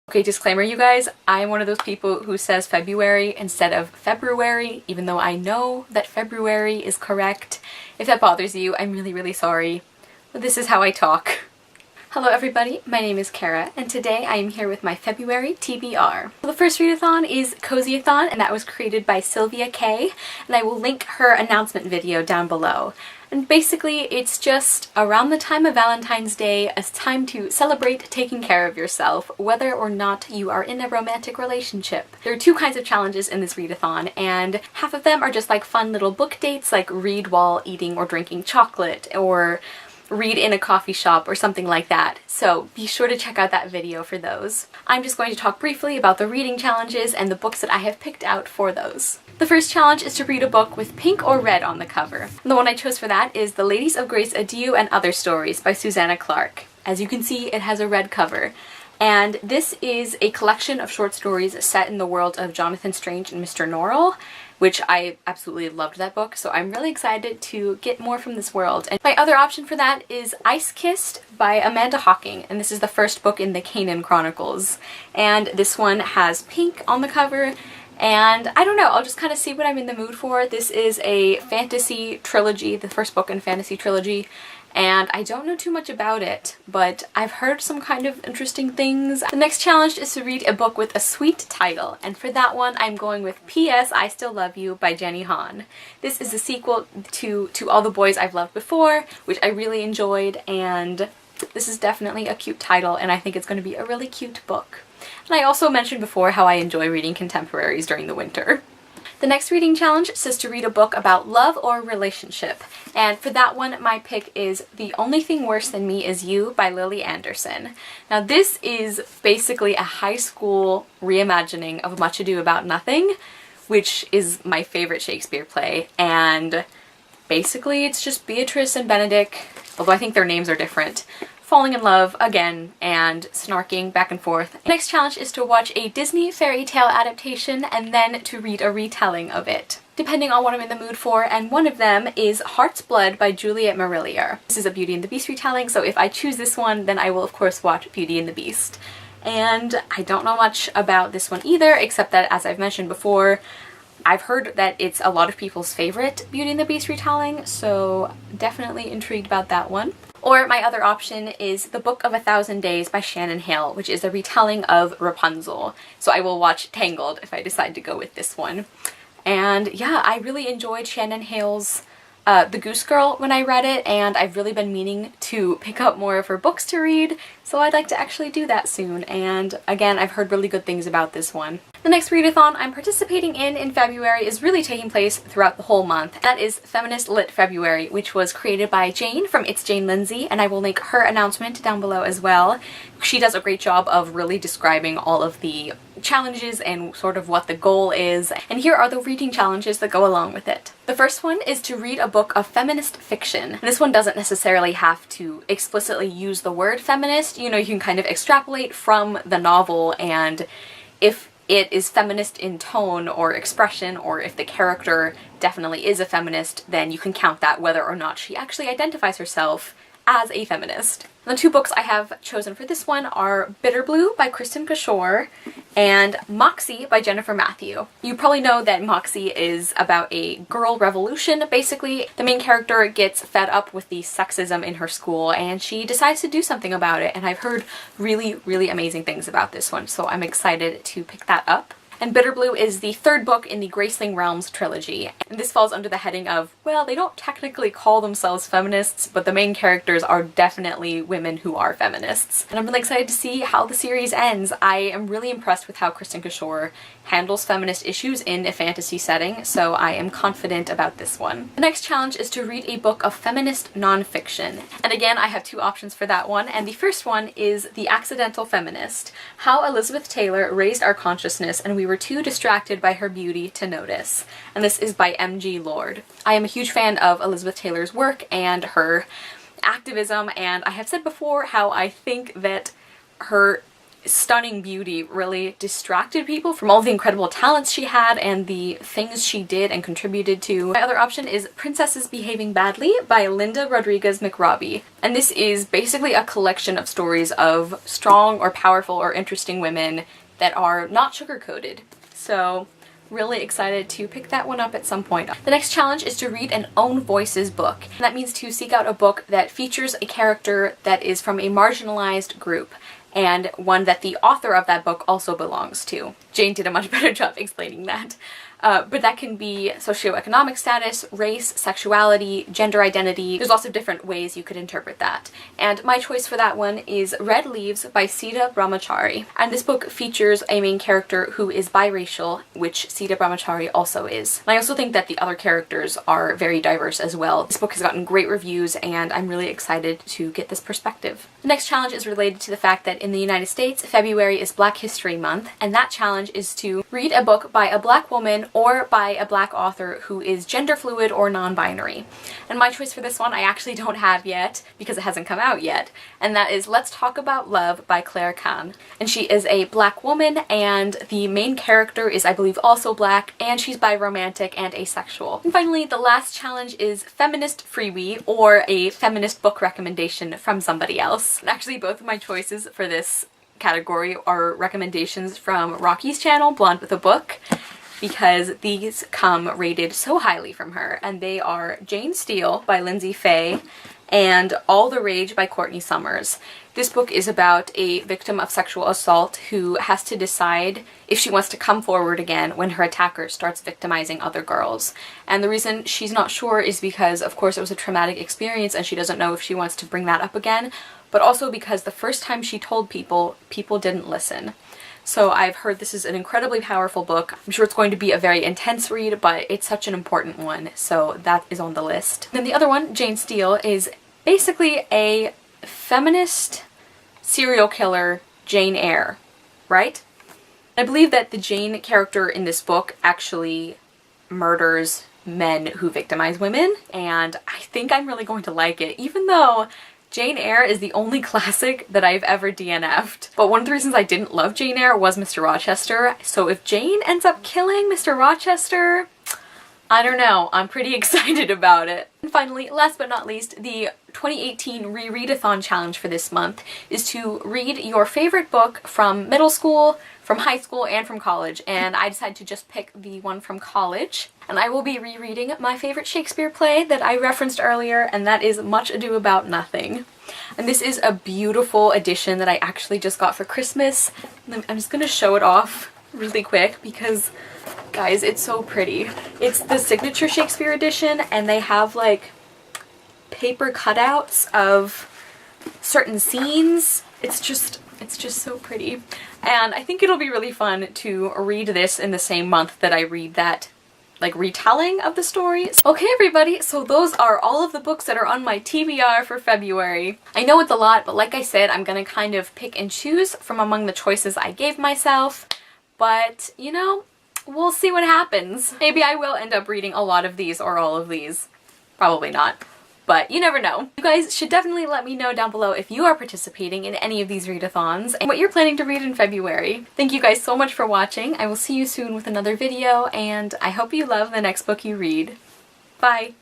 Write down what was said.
Okay, disclaimer you guys, I'm one of those people who says February instead of February, even though I know that February is correct. If that bothers you, I'm really sorry, but this is how I talk. Hello everybody, my name is Kara, and today I am here with my February TBR. The first readathon is Cozyathon, and that was created by Sylvia K, and I will link her announcement video down below. And basically, it's just around the time of Valentine's Day, a time to celebrate taking care of yourself, whether or not you are in a romantic relationship. There are two kinds of challenges in this readathon, and half of them are just like fun little book dates, like read while eating or drinking chocolate, or read in a coffee shop or something like that. So be sure to check out that video for those. I'm just going to talk briefly about the reading challenges and the books that I have picked out for those. The first challenge is to read a book with pink or red on the cover. And the one I chose for that is The Ladies of Grace Adieu and Other Stories by Susanna Clarke. As you can see, it has a red cover. And this is a collection of short stories set in the world of Jonathan Strange and Mr. Norrell, which I absolutely loved that book, so I'm really excited to get more from this world. And my other option for that is Ice Kissed by Amanda Hocking, and this is the first book in the Canaan Chronicles. And this one has pink on the cover, and I don't know, I'll just kind of see what I'm in the mood for. This is a fantasy trilogy, the first book in a fantasy trilogy, and I don't know too much about it, but I've heard some kind of interesting things. The next challenge is to read a book with a sweet title, and for that one I'm going with P.S. I Still Love You by Jenny Han. This is a sequel to All the Boys I've Loved Before, which I really enjoyed, and this is definitely a cute title, and I think it's going to be a really cute book. And I also mentioned before how I enjoy reading contemporaries during the winter. The next reading challenge says to read a book about love or relationship, and for that one my pick is The Only Thing Worse Than Me Is You by Lily Anderson. Now this is basically a high school reimagining of Much Ado About Nothing, which is my favorite Shakespeare play, and basically it's just Beatrice and Benedict, although I think their names are different, falling in love again and snarking back and forth. The next challenge is to watch a Disney fairy tale adaptation and then to read a retelling of it, depending on what I'm in the mood for, and one of them is Heart's Blood by Juliet Marillier. This is a Beauty and the Beast retelling, so if I choose this one, then I will of course watch Beauty and the Beast. And I don't know much about this one either, except that, as I've mentioned before, I've heard that it's a lot of people's favorite Beauty and the Beast retelling, so definitely intrigued about that one. Or my other option is The Book of 1,000 Days by Shannon Hale, which is a retelling of Rapunzel. So I will watch Tangled if I decide to go with this one. And yeah, I really enjoyed Shannon Hale's The Goose Girl when I read it, and I've really been meaning to pick up more of her books to read, so I'd like to actually do that soon. And again, I've heard really good things about this one. The next readathon I'm participating in February is really taking place throughout the whole month. That is Feminist Lit February, which was created by Jane from It's Jane Lindsay, and I will link her announcement down below as well. She does a great job of really describing all of the challenges and sort of what the goal is, and here are the reading challenges that go along with it. The first one is to read a book of feminist fiction. This one doesn't necessarily have to explicitly use the word feminist, you know, you can kind of extrapolate from the novel, and if it is feminist in tone or expression, or if the character definitely is a feminist, then you can count that whether or not she actually identifies herself as a feminist. The two books I have chosen for this one are Bitter Blue by Kristen Cashore and Moxie by Jennifer Matthew. You probably know that Moxie is about a girl revolution. Basically, the main character gets fed up with the sexism in her school and she decides to do something about it, and I've heard really amazing things about this one, so I'm excited to pick that up. And Bitter Blue is the third book in the Graceling Realms trilogy, and this falls under the heading of, well, they don't technically call themselves feminists, but the main characters are definitely women who are feminists. And I'm really excited to see how the series ends. I am really impressed with how Kristen Cashore handles feminist issues in a fantasy setting, so I am confident about this one. The next challenge is to read a book of feminist nonfiction, and again I have two options for that one, and the first one is The Accidental Feminist: How Elizabeth Taylor Raised Our Consciousness and We Were Too Distracted by Her Beauty to Notice, and this is by M.G. Lord. I am a huge fan of Elizabeth Taylor's work and her activism, and I have said before how I think that her stunning beauty really distracted people from all the incredible talents she had and the things she did and contributed to. My other option is Princesses Behaving Badly by Linda Rodriguez McRobbie. And this is basically a collection of stories of strong or powerful or interesting women that are not sugar-coated. So really excited to pick that one up at some point. The next challenge is to read an own voices book. And that means to seek out a book that features a character that is from a marginalized group, and one that the author of that book also belongs to. Jane did a much better job explaining that. But that can be socioeconomic status, race, sexuality, gender identity. There's lots of different ways you could interpret that. And my choice for that one is Red Leaves by Sita Brahmachari. And this book features a main character who is biracial, which Sita Brahmachari also is. And I also think that the other characters are very diverse as well. This book has gotten great reviews and I'm really excited to get this perspective. The next challenge is related to the fact that in the United States, February is Black History Month, and that challenge is to read a book by a Black woman or by a Black author who is gender fluid or non-binary. And my choice for this one I actually don't have yet because it hasn't come out yet, and that is Let's Talk About Love by Claire Kann. And she is a Black woman and the main character is, I believe, also Black, and she's biromantic and asexual. And finally, the last challenge is Feminist Freebie, or a feminist book recommendation from somebody else. And actually both of my choices for this category are recommendations from Rocky's channel, Blonde with a Book, because these come rated so highly from her, and they are Jane Steele by Lindsay Fay and All the Rage by Courtney Summers. This book is about a victim of sexual assault who has to decide if she wants to come forward again when her attacker starts victimizing other girls. And the reason she's not sure is because, of course, it was a traumatic experience and she doesn't know if she wants to bring that up again, but also because the first time she told people, people didn't listen. So I've heard this is an incredibly powerful book. I'm sure it's going to be a very intense read, but it's such an important one, so that is on the list. Then the other one, Jane Steele, is basically a feminist serial killer Jane Eyre, right? I believe that the Jane character in this book actually murders men who victimize women, and I think I'm really going to like it, even though Jane Eyre is the only classic that I've ever DNF'd. But one of the reasons I didn't love Jane Eyre was Mr. Rochester, so if Jane ends up killing Mr. Rochester, I don't know, I'm pretty excited about it. And finally, last but not least, the 2018 Readathon challenge for this month is to read your favorite book from middle school, from high school, and from college, and I decided to just pick the one from college. And I will be rereading my favorite Shakespeare play that I referenced earlier, and that is Much Ado About Nothing. And this is a beautiful edition that I actually just got for Christmas. I'm just gonna show it off really quick because, guys, it's so pretty. It's the signature Shakespeare edition, and they have like paper cutouts of certain scenes. It's just so pretty. And I think it'll be really fun to read this in the same month that I read that like retelling of the stories. Okay everybody, so those are all of the books that are on my TBR for February. I know it's a lot, but like I said, I'm gonna kind of pick and choose from among the choices I gave myself, but you know, we'll see what happens. Maybe I will end up reading a lot of these or all of these. Probably not. But you never know. You guys should definitely let me know down below if you are participating in any of these readathons and what you're planning to read in February. Thank you guys so much for watching. I will see you soon with another video, and I hope you love the next book you read. Bye!